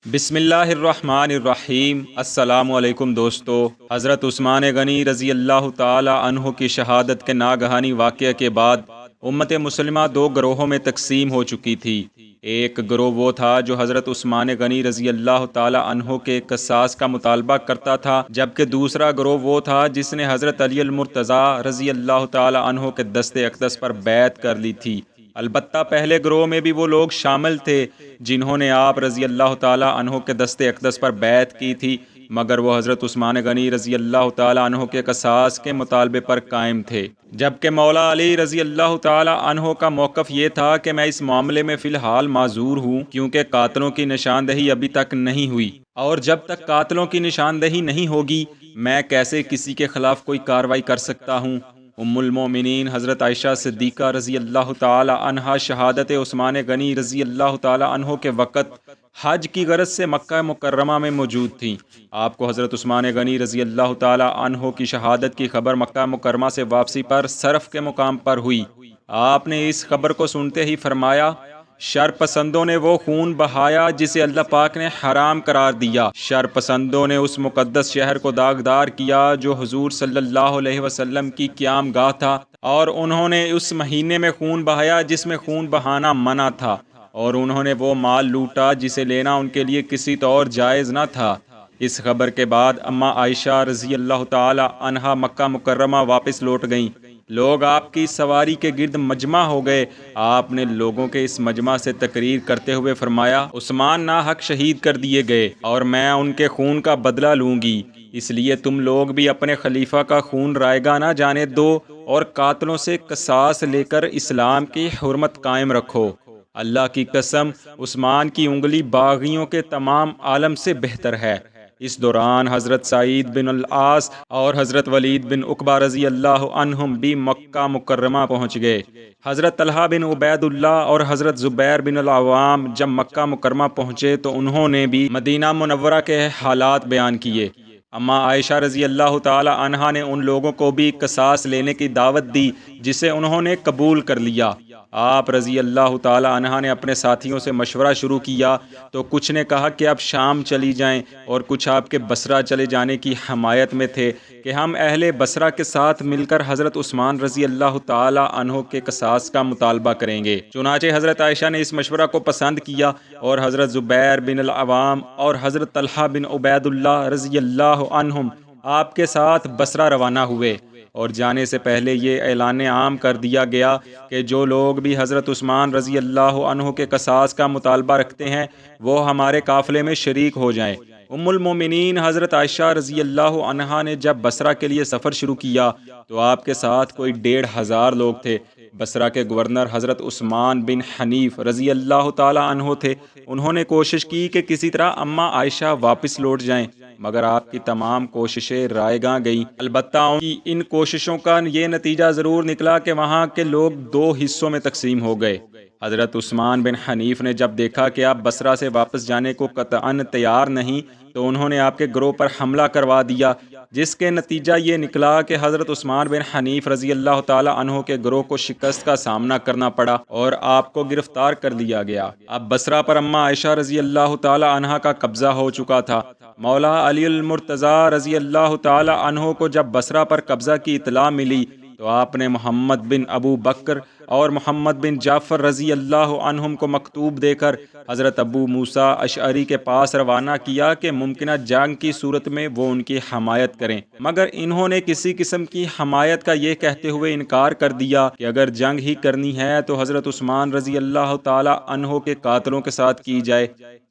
بسم اللہ الرحمن الرحیم۔ السلام علیکم دوستو۔ حضرت عثمان غنی رضی اللہ تعالی عنہ کی شہادت کے ناگہانی واقعہ کے بعد امت مسلمہ دو گروہوں میں تقسیم ہو چکی تھی۔ ایک گروہ وہ تھا جو حضرت عثمان غنی رضی اللہ تعالی عنہ کے قصاص کا مطالبہ کرتا تھا، جبکہ دوسرا گروہ وہ تھا جس نے حضرت علی المرتضیٰ رضی اللہ تعالی عنہ کے دست اقدس پر بیعت کر لی تھی۔ البتہ پہلے گروہ میں بھی وہ لوگ شامل تھے جنہوں نے آپ رضی اللہ تعالیٰ عنہ کے دست اقدس پر بیعت کی تھی، مگر وہ حضرت عثمان غنی رضی اللہ تعالیٰ عنہ کے قصاص کے مطالبے پر قائم تھے، جبکہ مولا علی رضی اللہ تعالیٰ عنہ کا موقف یہ تھا کہ میں اس معاملے میں فی الحال معذور ہوں، کیونکہ قاتلوں کی نشاندہی ابھی تک نہیں ہوئی، اور جب تک قاتلوں کی نشاندہی نہیں ہوگی میں کیسے کسی کے خلاف کوئی کارروائی کر سکتا ہوں۔ ام المومنین حضرت عائشہ صدیقہ رضی اللہ تعالی عنہا شہادت عثمان غنی رضی اللہ تعالی عنہ کے وقت حج کی غرض سے مکہ مکرمہ میں موجود تھیں۔ آپ کو حضرت عثمان غنی رضی اللہ تعالی عنہ کی شہادت کی خبر مکہ مکرمہ سے واپسی پر صرف کے مقام پر ہوئی۔ آپ نے اس خبر کو سنتے ہی فرمایا، شر پسندوں نے وہ خون بہایا جسے اللہ پاک نے حرام قرار دیا۔ شر پسندوں نے اس مقدس شہر کو داغدار کیا جو حضور صلی اللہ علیہ وسلم کی قیام گاہ تھا، اور انہوں نے اس مہینے میں خون بہایا جس میں خون بہانا منع تھا، اور انہوں نے وہ مال لوٹا جسے لینا ان کے لیے کسی طور جائز نہ تھا۔ اس خبر کے بعد اماں عائشہ رضی اللہ تعالی عنہا مکہ مکرمہ واپس لوٹ گئیں۔ لوگ آپ کی سواری کے گرد مجمع ہو گئے۔ آپ نے لوگوں کے اس مجمع سے تقریر کرتے ہوئے فرمایا، عثمان ناحق شہید کر دیے گئے اور میں ان کے خون کا بدلہ لوں گی، اس لیے تم لوگ بھی اپنے خلیفہ کا خون رائگاں نہ جانے دو اور قاتلوں سے قصاص لے کر اسلام کی حرمت قائم رکھو۔ اللہ کی قسم، عثمان کی انگلی باغیوں کے تمام عالم سے بہتر ہے۔ اس دوران حضرت سعید بن العاص اور حضرت ولید بن عقبہ رضی اللہ عنہم بھی مکہ مکرمہ پہنچ گئے۔ حضرت طلحہ بن عبید اللہ اور حضرت زبیر بن العوام جب مکہ مکرمہ پہنچے تو انہوں نے بھی مدینہ منورہ کے حالات بیان کیے۔ اماں عائشہ رضی اللہ تعالی عنہا نے ان لوگوں کو بھی قصاص لینے کی دعوت دی جسے انہوں نے قبول کر لیا۔ آپ رضی اللہ تعالی عنہ نے اپنے ساتھیوں سے مشورہ شروع کیا تو کچھ نے کہا کہ اب شام چلی جائیں، اور کچھ آپ کے بصرہ چلے جانے کی حمایت میں تھے کہ ہم اہل بصرہ کے ساتھ مل کر حضرت عثمان رضی اللہ تعالی عنہ کے قصاص کا مطالبہ کریں گے۔ چنانچہ حضرت عائشہ نے اس مشورہ کو پسند کیا اور حضرت زبیر بن العوام اور حضرت طلحہ بن عبید اللہ رضی اللہ عنہم آپ کے ساتھ بصرہ روانہ ہوئے، اور جانے سے پہلے یہ اعلان عام کر دیا گیا کہ جو لوگ بھی حضرت عثمان رضی اللہ عنہ کے قصاص کا مطالبہ رکھتے ہیں وہ ہمارے قافلے میں شریک ہو جائیں۔ ام المومنین حضرت عائشہ رضی اللہ عنہا نے جب بصرہ کے لیے سفر شروع کیا تو آپ کے ساتھ کوئی 1,500 لوگ تھے۔ بصرہ کے گورنر حضرت عثمان بن حنیف رضی اللہ تعالی عنہ تھے۔ انہوں نے کوشش کی کہ کسی طرح اماں عائشہ واپس لوٹ جائیں، مگر آپ کی تمام کوششیں رائیگاں گئیں۔ البتہ ان کوششوں کا یہ نتیجہ ضرور نکلا کہ وہاں کے لوگ 2 حصوں میں تقسیم ہو گئے۔ حضرت عثمان بن حنیف نے جب دیکھا کہ آپ بصرہ سے واپس جانے کو قطعاً تیار نہیں تو انہوں نے آپ کے گروہ پر حملہ کروا دیا، جس کے نتیجہ یہ نکلا کہ حضرت عثمان بن حنیف رضی اللہ تعالی عنہ کے گروہ کو شکست کا سامنا کرنا پڑا اور آپ کو گرفتار کر لیا گیا۔ اب بصرہ پر اماں عائشہ رضی اللہ تعالی عنہ کا قبضہ ہو چکا تھا۔ مولا علی المرتضیٰ رضی اللہ تعالی عنہ کو جب بصرہ پر قبضہ کی اطلاع ملی تو آپ نے محمد بن ابو بکر اور محمد بن جعفر رضی اللہ عنہم کو مکتوب دے کر حضرت ابو موسیٰ اشعری کے پاس روانہ کیا کہ ممکنہ جنگ کی صورت میں وہ ان کی حمایت کریں، مگر انہوں نے کسی قسم کی حمایت کا یہ کہتے ہوئے انکار کر دیا کہ اگر جنگ ہی کرنی ہے تو حضرت عثمان رضی اللہ تعالی عنہ کے قاتلوں کے ساتھ کی جائے،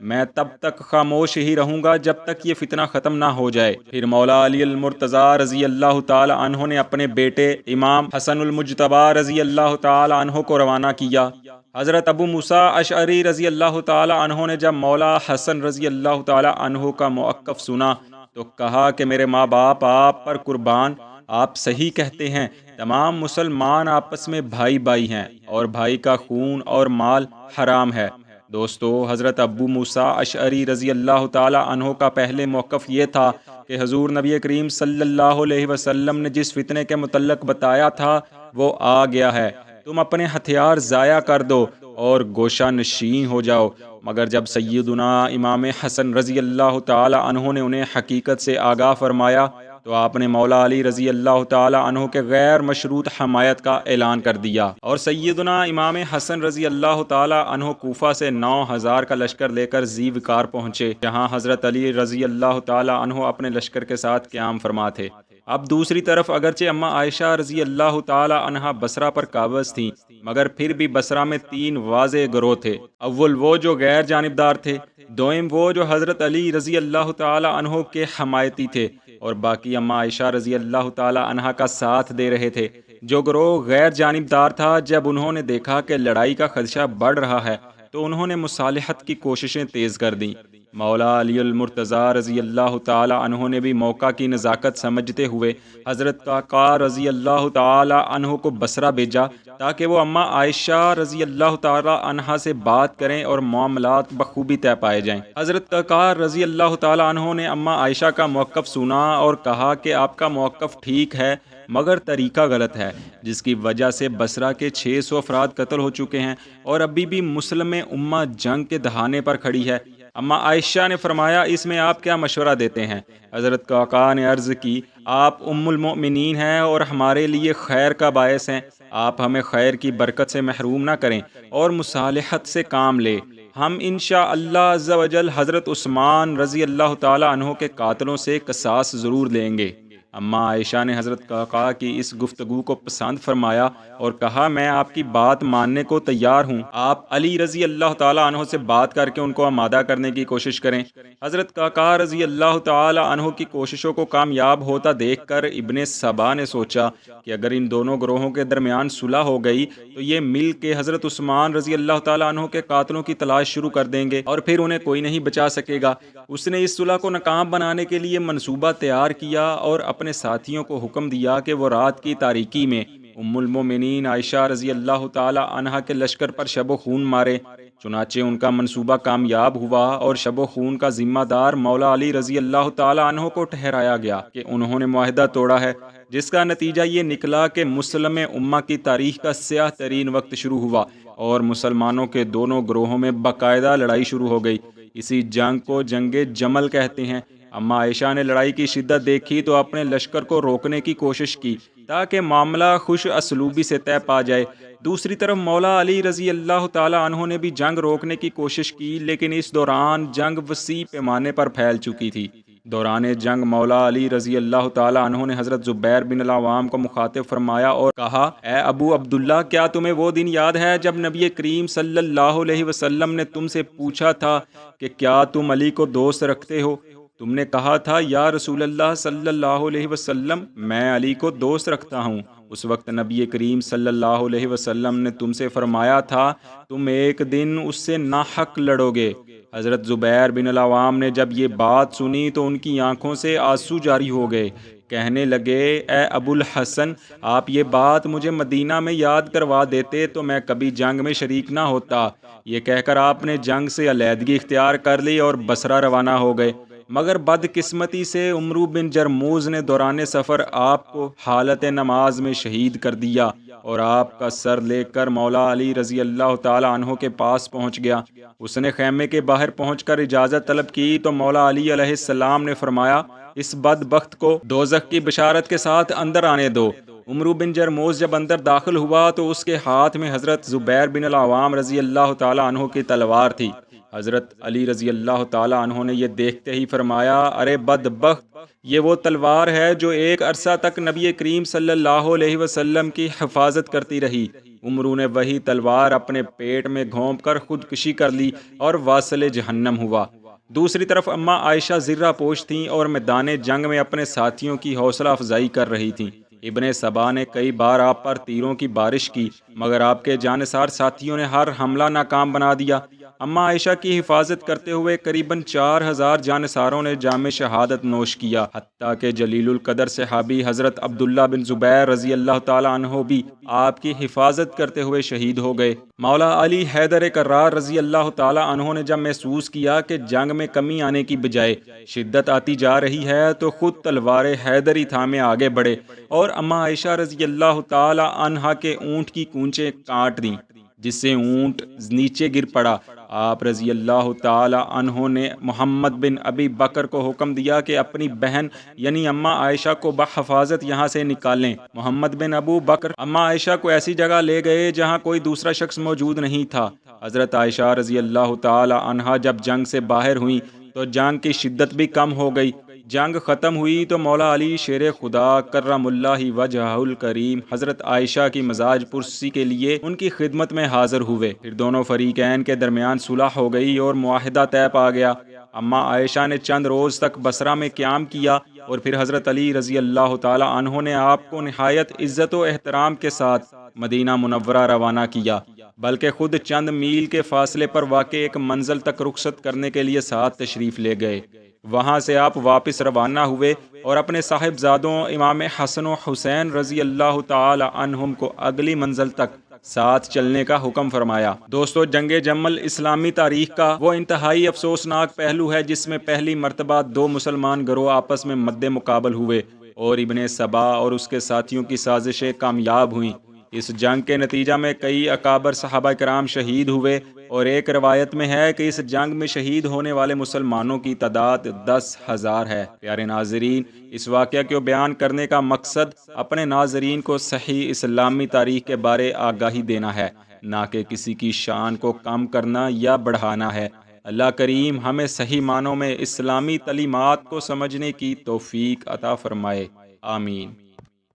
میں تب تک خاموش ہی رہوں گا جب تک یہ فتنہ ختم نہ ہو جائے۔ پھر مولا علی المرتضیٰ رضی اللہ تعالی عنہ نے اپنے بیٹے امام حسن المجتبی رضی اللہ تعالی عنہ کو روانہ کیا۔ حضرت ابو موسیٰ اشعری رضی اللہ تعالی عنہ نے جب مولا حسن رضی اللہ تعالی عنہ کا موقف سنا تو کہا کہ میرے ماں باپ آپ پر قربان، آپ صحیح کہتے ہیں، تمام مسلمان آپس میں بھائی بھائی ہیں اور بھائی کا خون اور مال حرام ہے۔ دوستو، حضرت ابو موسیٰ اشعری رضی اللہ تعالی عنہ کا پہلے موقف یہ تھا کہ حضور نبی کریم صلی اللہ علیہ وسلم نے جس فتنے کے متعلق بتایا تھا وہ آ گیا ہے، تم اپنے ہتھیار ضائع کر دو اور گوشہ نشین ہو جاؤ۔ مگر جب سیدنا امام حسن رضی اللہ تعالی عنہ نے انہیں حقیقت سے آگاہ فرمایا تو آپ نے مولا علی رضی اللہ تعالی عنہ کے غیر مشروط حمایت کا اعلان کر دیا، اور سیدنا امام حسن رضی اللہ تعالی عنہ کوفہ سے 9000 کا لشکر لے کر ذی وقار پہنچے، جہاں حضرت علی رضی اللہ تعالی عنہ اپنے لشکر کے ساتھ قیام فرما تھے۔ اب دوسری طرف اگرچہ اماں عائشہ رضی اللہ تعالی عنہا بصرہ پر قابض تھیں، مگر پھر بھی بصرہ میں 3 واضح گروہ تھے۔ اول وہ جو غیر جانبدار تھے، دوئم وہ جو حضرت علی رضی اللہ تعالی عنہ کے حمایتی تھے، اور باقی اماں عائشہ رضی اللہ تعالی عنہا کا ساتھ دے رہے تھے۔ جو گروہ غیر جانبدار تھا، جب انہوں نے دیکھا کہ لڑائی کا خدشہ بڑھ رہا ہے تو انہوں نے مصالحت کی کوششیں تیز کر دیں۔ مولا علی المرتضیٰ رضی اللہ تعالی عنہ نے بھی موقع کی نزاکت سمجھتے ہوئے حضرت قعقاع رضی اللہ تعالی عنہ کو بصرہ بھیجا تاکہ وہ اماں عائشہ رضی اللہ تعالی عنہا سے بات کریں اور معاملات بخوبی طے پائے جائیں۔ حضرت قعقاع رضی اللہ تعالی عنہ نے اماں عائشہ کا موقف سنا اور کہا کہ آپ کا موقف ٹھیک ہے مگر طریقہ غلط ہے، جس کی وجہ سے بصرہ کے 600 افراد قتل ہو چکے ہیں اور ابھی بھی مسلم امہ جنگ کے دہانے پر کھڑی ہے۔ اماں عائشہ نے فرمایا، اس میں آپ کیا مشورہ دیتے ہیں؟ حضرت قعقاع نے عرض کی، آپ ام المؤمنین ہیں اور ہمارے لیے خیر کا باعث ہیں، آپ ہمیں خیر کی برکت سے محروم نہ کریں اور مصالحت سے کام لیں۔ ہم انشاءاللہ عز و جل حضرت عثمان رضی اللہ تعالی عنہ کے قاتلوں سے قصاص ضرور لیں گے۔ اماں عائشہ نے حضرت قعقاع کی اس گفتگو کو پسند فرمایا اور کہا، میں آپ کی بات ماننے کو تیار ہوں، آپ علی رضی اللہ تعالی عنہ سے بات کر کے ان کو آمادہ کرنے کی کوشش کریں۔ حضرت قعقاع رضی اللہ تعالی عنہ کی کوششوں کو کامیاب ہوتا دیکھ کر ابن سبا نے سوچا کہ اگر ان دونوں گروہوں کے درمیان صلح ہو گئی تو یہ مل کے حضرت عثمان رضی اللہ تعالی عنہ کے قاتلوں کی تلاش شروع کر دیں گے اور پھر انہیں کوئی نہیں بچا سکے گا۔ اس نے اس صلح کو ناکام بنانے کے لیے منصوبہ تیار کیا اور اپنے ساتھیوں کو حکم دیا کہ وہ رات کی تاریکی میں ام المومنین عائشہ رضی اللہ تعالی عنہا کے لشکر پر شب و خون مارے۔ چنانچہ ان کا منصوبہ کامیاب ہوا اور شب و خون کا ذمہ دار مولا علی رضی اللہ تعالی عنہ کو ٹھہرایا گیا کہ انہوں نے معاہدہ توڑا ہے، جس کا نتیجہ یہ نکلا کہ مسلم امہ کی تاریخ کا سیاہ ترین وقت شروع ہوا اور مسلمانوں کے دونوں گروہوں میں باقاعدہ لڑائی شروع ہو گئی۔ اسی جنگ کو جنگ جمل کہتے ہیں۔ اماں عائشہ نے لڑائی کی شدت دیکھی تو اپنے لشکر کو روکنے کی کوشش کی تاکہ معاملہ خوش اسلوبی سے طے پا جائے۔ دوسری طرف مولا علی رضی اللہ تعالی عنہ نے بھی جنگ روکنے کی کوشش کی، لیکن اس دوران جنگ وسیع پیمانے پر پھیل چکی تھی۔ دوران جنگ مولا علی رضی اللہ تعالی عنہ نے حضرت زبیر بن العوام کو مخاطب فرمایا اور کہا، اے ابو عبداللہ، کیا تمہیں وہ دن یاد ہے جب نبی کریم صلی اللہ علیہ وسلم نے تم سے پوچھا تھا کہ کیا تم علی کو دوست رکھتے ہو؟ تم نے کہا تھا، یا رسول اللہ صلی اللہ علیہ وسلم، میں علی کو دوست رکھتا ہوں۔ اس وقت نبی کریم صلی اللہ علیہ وسلم نے تم سے فرمایا تھا، تم ایک دن اس سے ناحق لڑو گے۔ حضرت زبیر بن العوام نے جب یہ بات سنی تو ان کی آنکھوں سے آنسو جاری ہو گئے۔ کہنے لگے، اے ابو الحسن، آپ یہ بات مجھے مدینہ میں یاد کروا دیتے تو میں کبھی جنگ میں شریک نہ ہوتا۔ یہ کہہ کر آپ نے جنگ سے علیحدگی اختیار کر لی اور بصرہ روانہ ہو گئے، مگر بدقسمتی سے عمرو بن جرموز نے دوران سفر آپ کو حالت نماز میں شہید کر دیا اور آپ کا سر لے کر مولا علی رضی اللہ تعالی عنہ کے پاس پہنچ گیا۔ اس نے خیمے کے باہر پہنچ کر اجازت طلب کی تو مولا علی علیہ السلام نے فرمایا، اس بدبخت کو دوزخ کی بشارت کے ساتھ اندر آنے دو۔ عمرو بن جرموز جب اندر داخل ہوا تو اس کے ہاتھ میں حضرت زبیر بن العوام رضی اللہ تعالی عنہ کی تلوار تھی۔ حضرت علی رضی اللہ تعالی عنہ نے یہ دیکھتے ہی فرمایا، ارے بدبخت، یہ وہ تلوار ہے جو ایک عرصہ تک نبی کریم صلی اللہ علیہ وسلم کی حفاظت کرتی رہی۔ عمرو نے وہی تلوار اپنے پیٹ میں گھونپ کر خودکشی کر لی اور واصل جہنم ہوا۔ دوسری طرف اماں عائشہ زرہ پوش تھیں اور میدان جنگ میں اپنے ساتھیوں کی حوصلہ افزائی کر رہی تھیں۔ ابن سبا نے کئی بار آپ پر تیروں کی بارش کی، مگر آپ کے جانثار ساتھیوں نے ہر حملہ ناکام بنا دیا۔ اماں عائشہ کی حفاظت کرتے ہوئے قریباً 4000 جانثاروں نے جام شہادت نوش کیا، حتیٰ کہ جلیل القدر صحابی حضرت عبداللہ بن زبیر رضی اللہ تعالی عنہ بھی آپ کی حفاظت کرتے ہوئے شہید ہو گئے۔ مولا علی حیدر کرار رضی اللہ تعالی عنہ نے جب محسوس کیا کہ جنگ میں کمی آنے کی بجائے شدت آتی جا رہی ہے تو خود تلوار حیدری تھامے آگے بڑھے اور اماں عائشہ رضی اللہ تعالی عنہا کے اونٹ کی کونچیں کاٹ دیں۔ جس سے اونٹ نیچے گر پڑا۔ آپ رضی اللہ تعالی عنہ نے محمد بن ابی بکر کو حکم دیا کہ اپنی بہن یعنی اماں عائشہ کو بحفاظت یہاں سے نکالیں۔ محمد بن ابو بکر اماں عائشہ کو ایسی جگہ لے گئے جہاں کوئی دوسرا شخص موجود نہیں تھا۔ حضرت عائشہ رضی اللہ تعالی عنہا جب جنگ سے باہر ہوئیں تو جنگ کی شدت بھی کم ہو گئی۔ جنگ ختم ہوئی تو مولا علی شیر خدا کرم اللہ وجہہ الکریم حضرت عائشہ کی مزاج پرسی کے لیے ان کی خدمت میں حاضر ہوئے۔ پھر دونوں فریقین کے درمیان صلح ہو گئی اور معاہدہ طے پا گیا۔ اماں عائشہ نے چند روز تک بصرہ میں قیام کیا اور پھر حضرت علی رضی اللہ تعالی عنہ نے آپ کو نہایت عزت و احترام کے ساتھ مدینہ منورہ روانہ کیا، بلکہ خود چند میل کے فاصلے پر واقع ایک منزل تک رخصت کرنے کے لیے ساتھ تشریف لے گئے۔ وہاں سے آپ واپس روانہ ہوئے اور اپنے صاحبزادوں امام حسن و حسین رضی اللہ تعالی عنہم کو اگلی منزل تک ساتھ چلنے کا حکم فرمایا۔ دوستو، جنگ جمل اسلامی تاریخ کا وہ انتہائی افسوسناک پہلو ہے جس میں پہلی مرتبہ دو مسلمان گروہ آپس میں مد مقابل ہوئے اور ابن سبا اور اس کے ساتھیوں کی سازشیں کامیاب ہوئیں۔ اس جنگ کے نتیجہ میں کئی اکابر صحابہ کرام شہید ہوئے اور ایک روایت میں ہے کہ اس جنگ میں شہید ہونے والے مسلمانوں کی تعداد 10,000 ہے۔ پیارے ناظرین، اس واقعہ کو بیان کرنے کا مقصد اپنے ناظرین کو صحیح اسلامی تاریخ کے بارے آگاہی دینا ہے، نہ کہ کسی کی شان کو کم کرنا یا بڑھانا ہے۔ اللہ کریم ہمیں صحیح معنوں میں اسلامی تعلیمات کو سمجھنے کی توفیق عطا فرمائے، آمین۔